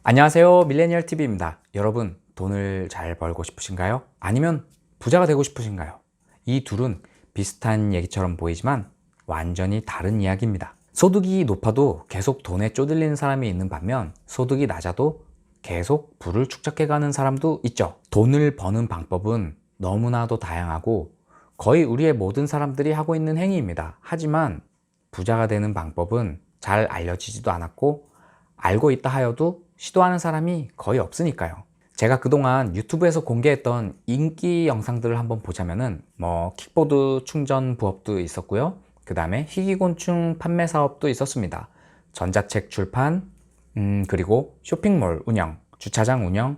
안녕하세요. 밀레니얼 TV입니다. 여러분, 돈을 잘 벌고 싶으신가요? 아니면 부자가 되고 싶으신가요? 이 둘은 비슷한 얘기처럼 보이지만 완전히 다른 이야기입니다. 소득이 높아도 계속 돈에 쪼들리는 사람이 있는 반면 소득이 낮아도 계속 부를 축적해가는 사람도 있죠. 돈을 버는 방법은 너무나도 다양하고 거의 우리의 모든 사람들이 하고 있는 행위입니다. 하지만 부자가 되는 방법은 잘 알려지지도 않았고 알고 있다 하여도 시도하는 사람이 거의 없으니까요. 제가 그동안 유튜브에서 공개했던 인기 영상들을 한번 보자면은 킥보드 충전 부업도 있었고요. 그 다음에 희귀곤충 판매 사업도 있었습니다. 전자책 출판, 그리고 쇼핑몰 운영, 주차장 운영,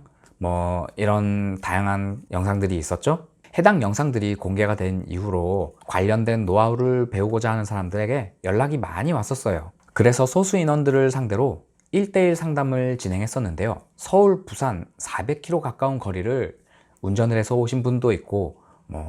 이런 다양한 영상들이 있었죠. 해당 영상들이 공개가 된 이후로 관련된 노하우를 배우고자 하는 사람들에게 연락이 많이 왔었어요. 그래서 소수 인원들을 상대로 1대1 상담을 진행했었는데요. 서울, 부산 400km 가까운 거리를 운전을 해서 오신 분도 있고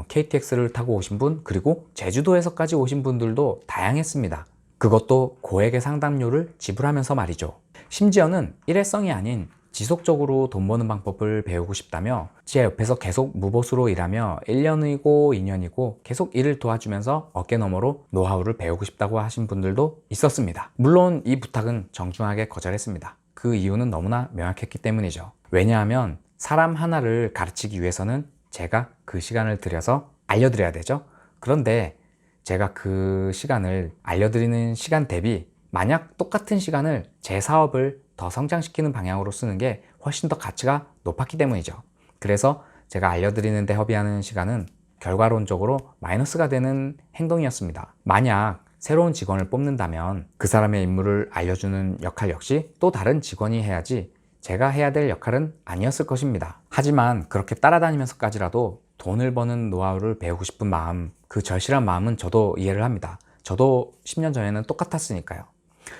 KTX를 타고 오신 분, 그리고 제주도에서까지 오신 분들도 다양했습니다. 그것도 고액의 상담료를 지불하면서 말이죠. 심지어는 일회성이 아닌 지속적으로 돈 버는 방법을 배우고 싶다며 제 옆에서 계속 무보수로 일하며 1년이고 2년이고 계속 일을 도와주면서 어깨너머로 노하우를 배우고 싶다고 하신 분들도 있었습니다. 물론 이 부탁은 정중하게 거절했습니다. 그 이유는 너무나 명확했기 때문이죠. 왜냐하면 사람 하나를 가르치기 위해서는 제가 그 시간을 들여서 알려드려야 되죠. 그런데 제가 그 시간을 알려드리는 시간 대비 만약 똑같은 시간을 제 사업을 더 성장시키는 방향으로 쓰는 게 훨씬 더 가치가 높았기 때문이죠. 그래서 제가 알려드리는 데 허비하는 시간은 결과론적으로 마이너스가 되는 행동이었습니다. 만약 새로운 직원을 뽑는다면 그 사람의 임무를 알려주는 역할 역시 또 다른 직원이 해야지 제가 해야 될 역할은 아니었을 것입니다. 하지만 그렇게 따라다니면서까지라도 돈을 버는 노하우를 배우고 싶은 마음, 그 절실한 마음은 저도 이해를 합니다. 저도 10년 전에는 똑같았으니까요.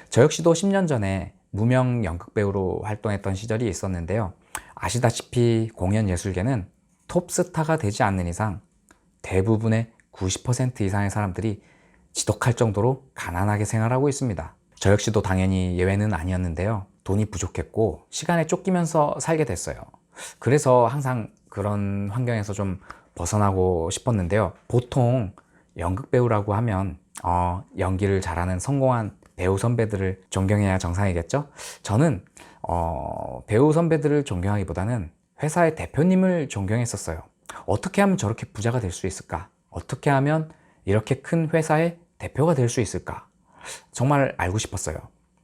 저 역시도 10년 전에 무명 연극배우로 활동했던 시절이 있었는데요. 아시다시피 공연예술계는 톱스타가 되지 않는 이상 대부분의 90% 이상의 사람들이 지독할 정도로 가난하게 생활하고 있습니다. 저 역시도 당연히 예외는 아니었는데요. 돈이 부족했고 시간에 쫓기면서 살게 됐어요. 그래서 항상 그런 환경에서 좀 벗어나고 싶었는데요. 보통 연극배우라고 하면 연기를 잘하는 성공한 배우 선배들을 존경해야 정상이겠죠? 저는 배우 선배들을 존경하기보다는 회사의 대표님을 존경했었어요. 어떻게 하면 저렇게 부자가 될 수 있을까? 어떻게 하면 이렇게 큰 회사의 대표가 될 수 있을까? 정말 알고 싶었어요.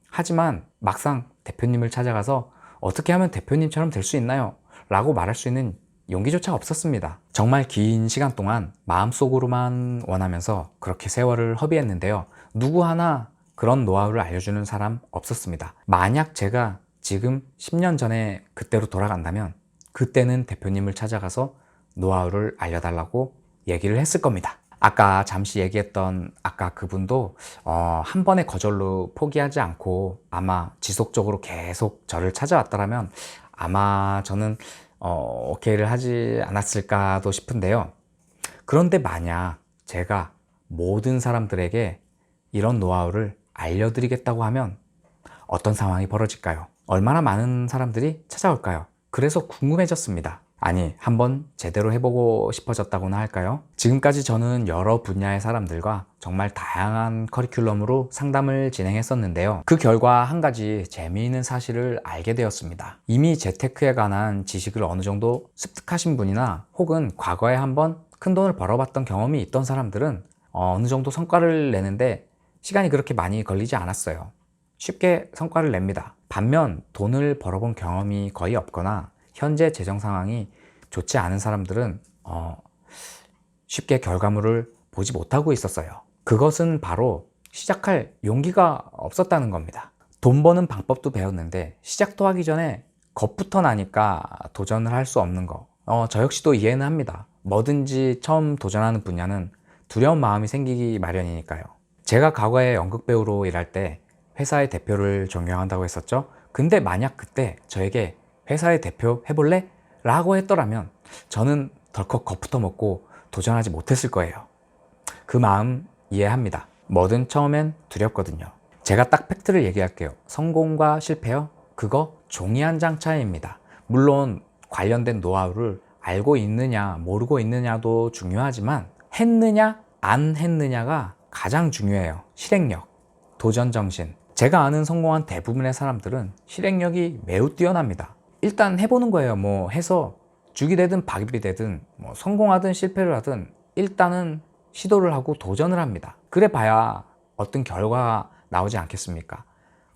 하지만 막상 대표님을 찾아가서 어떻게 하면 대표님처럼 될 수 있나요? 라고 말할 수 있는 용기조차 없었습니다. 정말 긴 시간 동안 마음속으로만 원하면서 그렇게 세월을 허비했는데요. 누구 하나 그런 노하우를 알려주는 사람 없었습니다. 만약 제가 지금 10년 전에 그때로 돌아간다면 그때는 대표님을 찾아가서 노하우를 알려달라고 얘기를 했을 겁니다. 아까 잠시 얘기했던 그분도 한 번의 거절로 포기하지 않고 아마 지속적으로 계속 저를 찾아왔더라면 아마 저는 오케이를 하지 않았을까도 싶은데요. 그런데 만약 제가 모든 사람들에게 이런 노하우를 알려드리겠다고 하면 어떤 상황이 벌어질까요? 얼마나 많은 사람들이 찾아올까요? 그래서 궁금해졌습니다. 아니, 한번 제대로 해보고 싶어졌다고나 할까요? 지금까지 저는 여러 분야의 사람들과 정말 다양한 커리큘럼으로 상담을 진행했었는데요. 그 결과 한 가지 재미있는 사실을 알게 되었습니다. 이미 재테크에 관한 지식을 어느 정도 습득하신 분이나 혹은 과거에 한번 큰 돈을 벌어봤던 경험이 있던 사람들은 어느 정도 성과를 내는데 시간이 그렇게 많이 걸리지 않았어요. 쉽게 성과를 냅니다. 반면 돈을 벌어본 경험이 거의 없거나 현재 재정 상황이 좋지 않은 사람들은 쉽게 결과물을 보지 못하고 있었어요. 그것은 바로 시작할 용기가 없었다는 겁니다. 돈 버는 방법도 배웠는데 시작도 하기 전에 겁부터 나니까 도전을 할 수 없는 거. 저 역시도 이해는 합니다. 뭐든지 처음 도전하는 분야는 두려운 마음이 생기기 마련이니까요. 제가 과거에 연극배우로 일할 때 회사의 대표를 존경한다고 했었죠. 근데 만약 그때 저에게 회사의 대표 해볼래? 라고 했더라면 저는 덜컥 겁부터 먹고 도전하지 못했을 거예요. 그 마음 이해합니다. 뭐든 처음엔 두렵거든요. 제가 딱 팩트를 얘기할게요. 성공과 실패요? 그거 종이 한 장 차이입니다. 물론 관련된 노하우를 알고 있느냐 모르고 있느냐도 중요하지만 했느냐 안 했느냐가 가장 중요해요. 실행력, 도전 정신. 제가 아는 성공한 대부분의 사람들은 실행력이 매우 뛰어납니다. 일단 해보는 거예요. 뭐 해서 죽이 되든 박이 되든 뭐 성공하든 실패를 하든 일단은 시도를 하고 도전을 합니다. 그래 봐야 어떤 결과가 나오지 않겠습니까?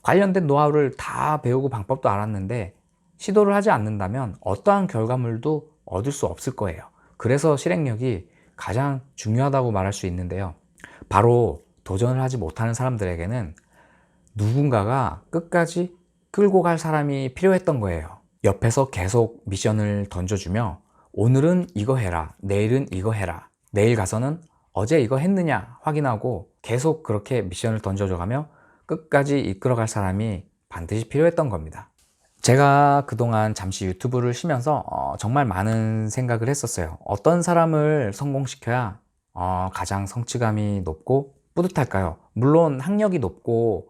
관련된 노하우를 다 배우고 방법도 알았는데 시도를 하지 않는다면 어떠한 결과물도 얻을 수 없을 거예요. 그래서 실행력이 가장 중요하다고 말할 수 있는데요. 바로 도전을 하지 못하는 사람들에게는 누군가가 끝까지 끌고 갈 사람이 필요했던 거예요. 옆에서 계속 미션을 던져주며 오늘은 이거 해라, 내일은 이거 해라, 내일 가서는 어제 이거 했느냐 확인하고 계속 그렇게 미션을 던져줘가며 끝까지 이끌어갈 사람이 반드시 필요했던 겁니다. 제가 그동안 잠시 유튜브를 쉬면서 정말 많은 생각을 했었어요. 어떤 사람을 성공시켜야 가장 성취감이 높고 뿌듯할까요? 물론 학력이 높고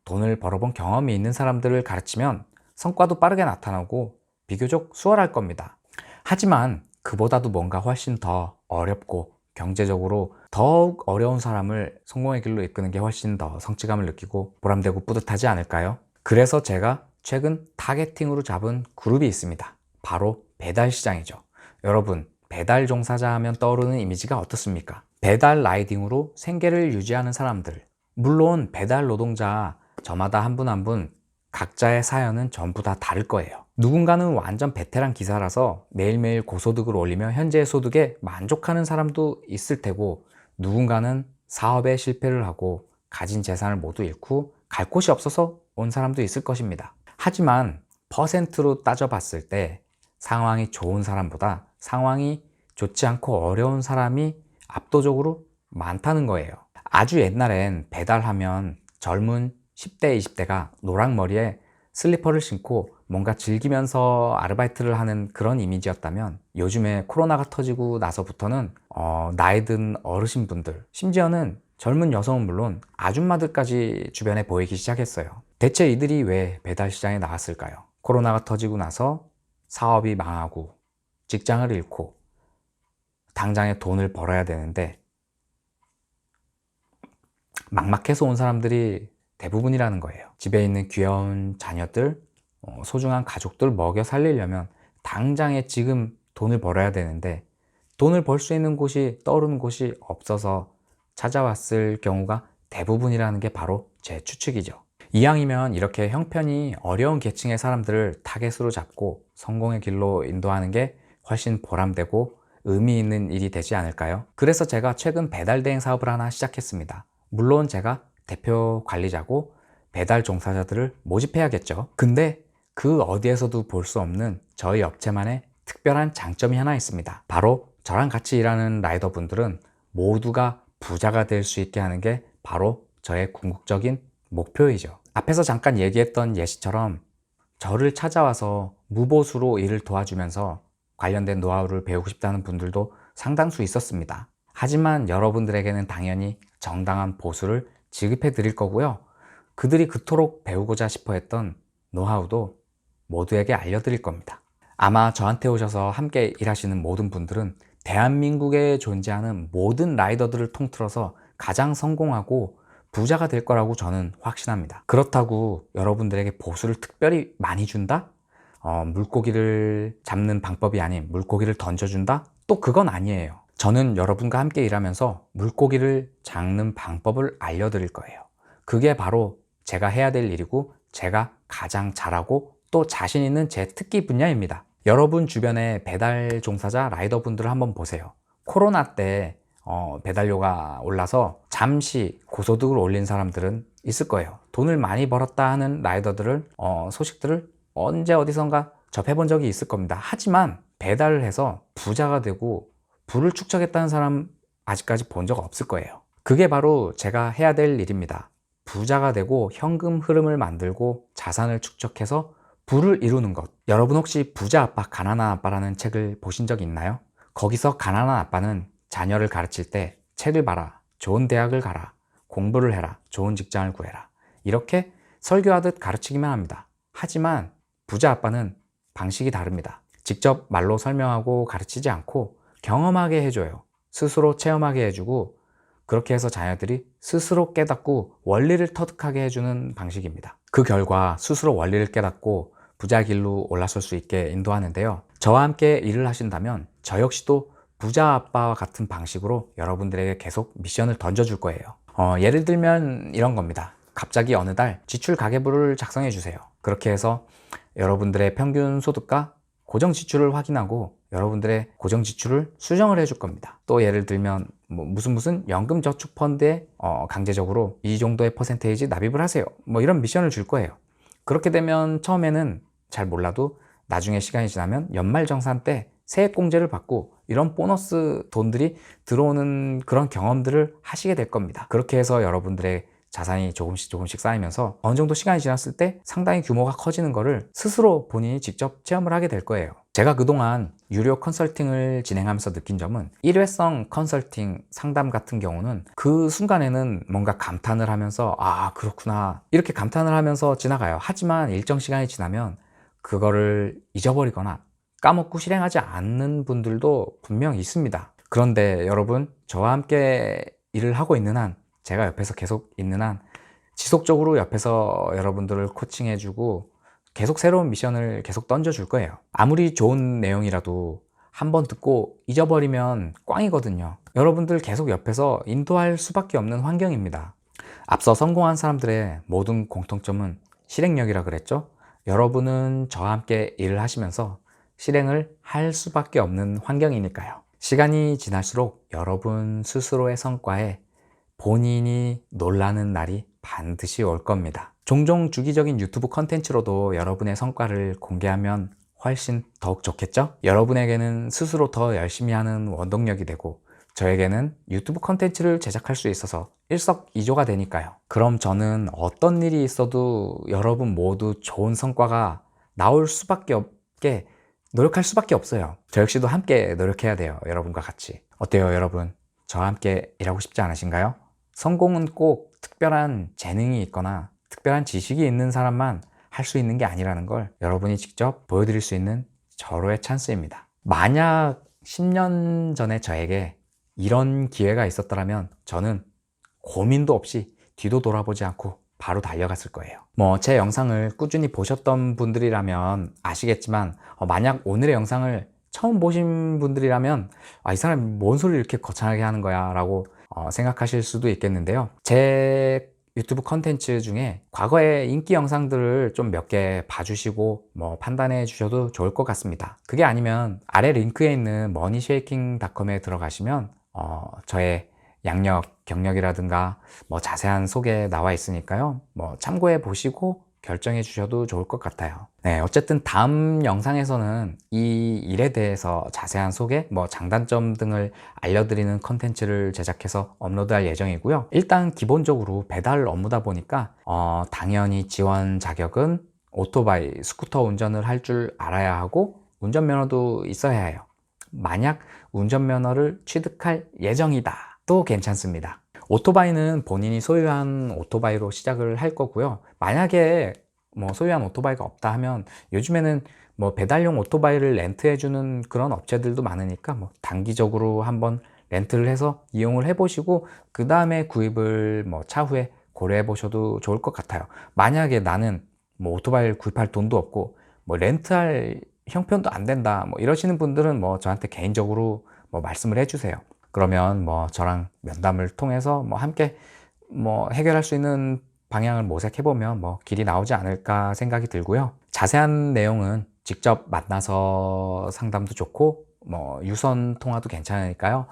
돈을 벌어본 경험이 있는 사람들을 가르치면 성과도 빠르게 나타나고 비교적 수월할 겁니다. 하지만 그보다도 뭔가 훨씬 더 어렵고 경제적으로 더욱 어려운 사람을 성공의 길로 이끄는 게 훨씬 더 성취감을 느끼고 보람되고 뿌듯하지 않을까요? 그래서 제가 최근 타겟팅으로 잡은 그룹이 있습니다. 바로 배달 시장이죠. 여러분, 배달 종사자 하면 떠오르는 이미지가 어떻습니까? 배달 라이딩으로 생계를 유지하는 사람들. 물론 배달 노동자 저마다 한 분 한 분 각자의 사연은 전부 다 다를 거예요. 누군가는 완전 베테랑 기사라서 매일매일 고소득을 올리며 현재의 소득에 만족하는 사람도 있을 테고, 누군가는 사업에 실패를 하고 가진 재산을 모두 잃고 갈 곳이 없어서 온 사람도 있을 것입니다. 하지만 퍼센트로 따져봤을 때 상황이 좋은 사람보다 상황이 좋지 않고 어려운 사람이 압도적으로 많다는 거예요. 아주 옛날엔 배달하면 젊은 10대, 20대가 노랑머리에 슬리퍼를 신고 뭔가 즐기면서 아르바이트를 하는 그런 이미지였다면, 요즘에 코로나가 터지고 나서부터는 나이 든 어르신분들, 심지어는 젊은 여성은 물론 아줌마들까지 주변에 보이기 시작했어요. 대체 이들이 왜 배달 시장에 나왔을까요? 코로나가 터지고 나서 사업이 망하고 직장을 잃고 당장에 돈을 벌어야 되는데 막막해서 온 사람들이 대부분이라는 거예요. 집에 있는 귀여운 자녀들, 소중한 가족들 먹여 살리려면 당장에 지금 돈을 벌어야 되는데 돈을 벌 수 있는 곳이 떠오르는 곳이 없어서 찾아왔을 경우가 대부분이라는 게 바로 제 추측이죠. 이왕이면 이렇게 형편이 어려운 계층의 사람들을 타겟으로 잡고 성공의 길로 인도하는 게 훨씬 보람되고 의미 있는 일이 되지 않을까요? 그래서 제가 최근 배달 대행 사업을 하나 시작했습니다. 물론 제가 대표 관리자고 배달 종사자들을 모집해야겠죠. 근데 그 어디에서도 볼 수 없는 저희 업체만의 특별한 장점이 하나 있습니다. 바로 저랑 같이 일하는 라이더분들은 모두가 부자가 될 수 있게 하는 게 바로 저의 궁극적인 목표이죠. 앞에서 잠깐 얘기했던 예시처럼 저를 찾아와서 무보수로 일을 도와주면서 관련된 노하우를 배우고 싶다는 분들도 상당수 있었습니다. 하지만 여러분들에게는 당연히 정당한 보수를 지급해 드릴 거고요. 그들이 그토록 배우고자 싶어 했던 노하우도 모두에게 알려드릴 겁니다. 아마 저한테 오셔서 함께 일하시는 모든 분들은 대한민국에 존재하는 모든 라이더들을 통틀어서 가장 성공하고 부자가 될 거라고 저는 확신합니다. 그렇다고 여러분들에게 보수를 특별히 많이 준다? 물고기를 잡는 방법이 아닌 물고기를 던져준다? 또 그건 아니에요. 저는 여러분과 함께 일하면서 물고기를 잡는 방법을 알려드릴 거예요. 그게 바로 제가 해야 될 일이고 제가 가장 잘하고 또 자신 있는 제 특기 분야입니다. 여러분 주변에 배달 종사자 라이더분들을 한번 보세요. 코로나 때 배달료가 올라서 잠시 고소득을 올린 사람들은 있을 거예요. 돈을 많이 벌었다 하는 라이더들을 소식들을 언제 어디선가 접해본 적이 있을 겁니다. 하지만 배달을 해서 부자가 되고 부를 축적했다는 사람 아직까지 본 적 없을 거예요. 그게 바로 제가 해야 될 일입니다. 부자가 되고 현금 흐름을 만들고 자산을 축적해서 부를 이루는 것. 여러분 혹시 부자 아빠 가난한 아빠라는 책을 보신 적 있나요? 거기서 가난한 아빠는 자녀를 가르칠 때 책을 봐라, 좋은 대학을 가라, 공부를 해라, 좋은 직장을 구해라, 이렇게 설교하듯 가르치기만 합니다. 하지만 부자 아빠는 방식이 다릅니다. 직접 말로 설명하고 가르치지 않고 경험하게 해줘요. 스스로 체험하게 해주고 그렇게 해서 자녀들이 스스로 깨닫고 원리를 터득하게 해주는 방식입니다. 그 결과 스스로 원리를 깨닫고 부자 길로 올라설 수 있게 인도하는데요. 저와 함께 일을 하신다면 저 역시도 부자 아빠와 같은 방식으로 여러분들에게 계속 미션을 던져줄 거예요. 예를 들면 이런 겁니다. 갑자기 어느 달 지출 가계부를 작성해 주세요. 그렇게 해서 여러분들의 평균 소득과 고정 지출을 확인하고 여러분들의 고정 지출을 수정을 해줄 겁니다. 또 예를 들면 무슨 연금 저축 펀드에 강제적으로 이 정도의 퍼센테이지 납입을 하세요. 이런 미션을 줄 거예요. 그렇게 되면 처음에는 잘 몰라도 나중에 시간이 지나면 연말정산 때 세액공제를 받고 이런 보너스 돈들이 들어오는 그런 경험들을 하시게 될 겁니다. 그렇게 해서 여러분들의 자산이 조금씩 쌓이면서 어느 정도 시간이 지났을 때 상당히 규모가 커지는 거를 스스로 본인이 직접 체험을 하게 될 거예요. 제가 그동안 유료 컨설팅을 진행하면서 느낀 점은 일회성 컨설팅 상담 같은 경우는 그 순간에는 뭔가 감탄을 하면서 아 그렇구나 이렇게 감탄을 하면서 지나가요. 하지만 일정 시간이 지나면 그거를 잊어버리거나 까먹고 실행하지 않는 분들도 분명 있습니다. 그런데 여러분, 저와 함께 일을 하고 있는 한, 제가 옆에서 계속 있는 한 지속적으로 옆에서 여러분들을 코칭해주고 계속 새로운 미션을 계속 던져줄 거예요. 아무리 좋은 내용이라도 한번 듣고 잊어버리면 꽝이거든요. 여러분들 계속 옆에서 인도할 수밖에 없는 환경입니다. 앞서 성공한 사람들의 모든 공통점은 실행력이라 그랬죠? 여러분은 저와 함께 일을 하시면서 실행을 할 수밖에 없는 환경이니까요. 시간이 지날수록 여러분 스스로의 성과에 본인이 놀라는 날이 반드시 올 겁니다. 종종 주기적인 유튜브 컨텐츠로도 여러분의 성과를 공개하면 훨씬 더욱 좋겠죠? 여러분에게는 스스로 더 열심히 하는 원동력이 되고 저에게는 유튜브 컨텐츠를 제작할 수 있어서 일석이조가 되니까요. 그럼 저는 어떤 일이 있어도 여러분 모두 좋은 성과가 나올 수밖에 없게 노력할 수밖에 없어요. 저 역시도 함께 노력해야 돼요. 여러분과 같이. 어때요, 여러분? 저와 함께 일하고 싶지 않으신가요? 성공은 꼭 특별한 재능이 있거나 특별한 지식이 있는 사람만 할 수 있는 게 아니라는 걸 여러분이 직접 보여드릴 수 있는 절호의 찬스입니다. 만약 10년 전에 저에게 이런 기회가 있었더라면 저는 고민도 없이 뒤도 돌아보지 않고 바로 달려갔을 거예요. 제 영상을 꾸준히 보셨던 분들이라면 아시겠지만 만약 오늘의 영상을 처음 보신 분들이라면 이 사람 뭔 소리를 이렇게 거창하게 하는 거야 라고 생각하실 수도 있겠는데요. 제 유튜브 컨텐츠 중에 과거의 인기 영상들을 좀 몇 개 봐주시고 판단해 주셔도 좋을 것 같습니다. 그게 아니면 아래 링크에 있는 moneyShaking.com에 들어가시면 저의 양력, 경력이라든가 자세한 소개 나와 있으니까요. 참고해 보시고 결정해 주셔도 좋을 것 같아요. 네, 어쨌든 다음 영상에서는 이 일에 대해서 자세한 소개, 장단점 등을 알려드리는 컨텐츠를 제작해서 업로드할 예정이고요. 일단 기본적으로 배달 업무다 보니까 당연히 지원 자격은 오토바이, 스쿠터 운전을 할 줄 알아야 하고 운전면허도 있어야 해요. 만약 운전면허를 취득할 예정이다 또 괜찮습니다. 오토바이는 본인이 소유한 오토바이로 시작을 할 거고요. 만약에 소유한 오토바이가 없다 하면 요즘에는 배달용 오토바이를 렌트해주는 그런 업체들도 많으니까 단기적으로 한번 렌트를 해서 이용을 해보시고 그 다음에 구입을 차후에 고려해 보셔도 좋을 것 같아요. 만약에 나는 오토바이를 구입할 돈도 없고 렌트할 형편도 안 된다 이러시는 분들은 저한테 개인적으로 말씀을 해주세요. 그러면 저랑 면담을 통해서 함께 해결할 수 있는 방향을 모색해보면 길이 나오지 않을까 생각이 들고요. 자세한 내용은 직접 만나서 상담도 좋고 유선 통화도 괜찮으니까요.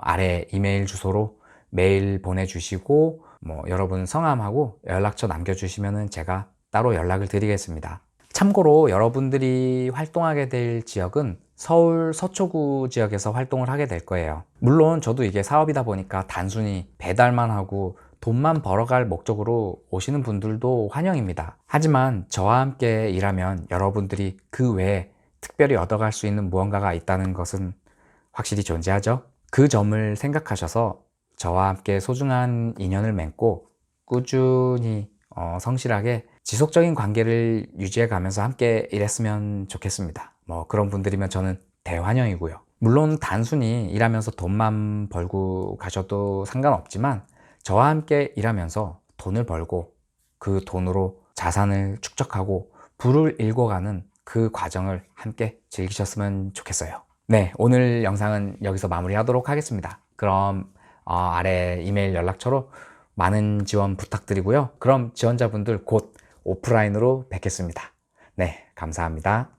아래 이메일 주소로 메일 보내주시고 여러분 성함하고 연락처 남겨주시면 제가 따로 연락을 드리겠습니다. 참고로 여러분들이 활동하게 될 지역은 서울 서초구 지역에서 활동을 하게 될 거예요. 물론 저도 이게 사업이다 보니까 단순히 배달만 하고 돈만 벌어갈 목적으로 오시는 분들도 환영입니다. 하지만 저와 함께 일하면 여러분들이 그 외에 특별히 얻어갈 수 있는 무언가가 있다는 것은 확실히 존재하죠. 그 점을 생각하셔서 저와 함께 소중한 인연을 맺고 꾸준히 성실하게 지속적인 관계를 유지해 가면서 함께 일했으면 좋겠습니다. 뭐 그런 분들이면 저는 대환영이고요. 물론 단순히 일하면서 돈만 벌고 가셔도 상관없지만 저와 함께 일하면서 돈을 벌고 그 돈으로 자산을 축적하고 부를 일궈가는 그 과정을 함께 즐기셨으면 좋겠어요. 네, 오늘 영상은 여기서 마무리하도록 하겠습니다. 그럼 아래 이메일 연락처로 많은 지원 부탁드리고요. 그럼 지원자분들 곧 오프라인으로 뵙겠습니다. 네, 감사합니다.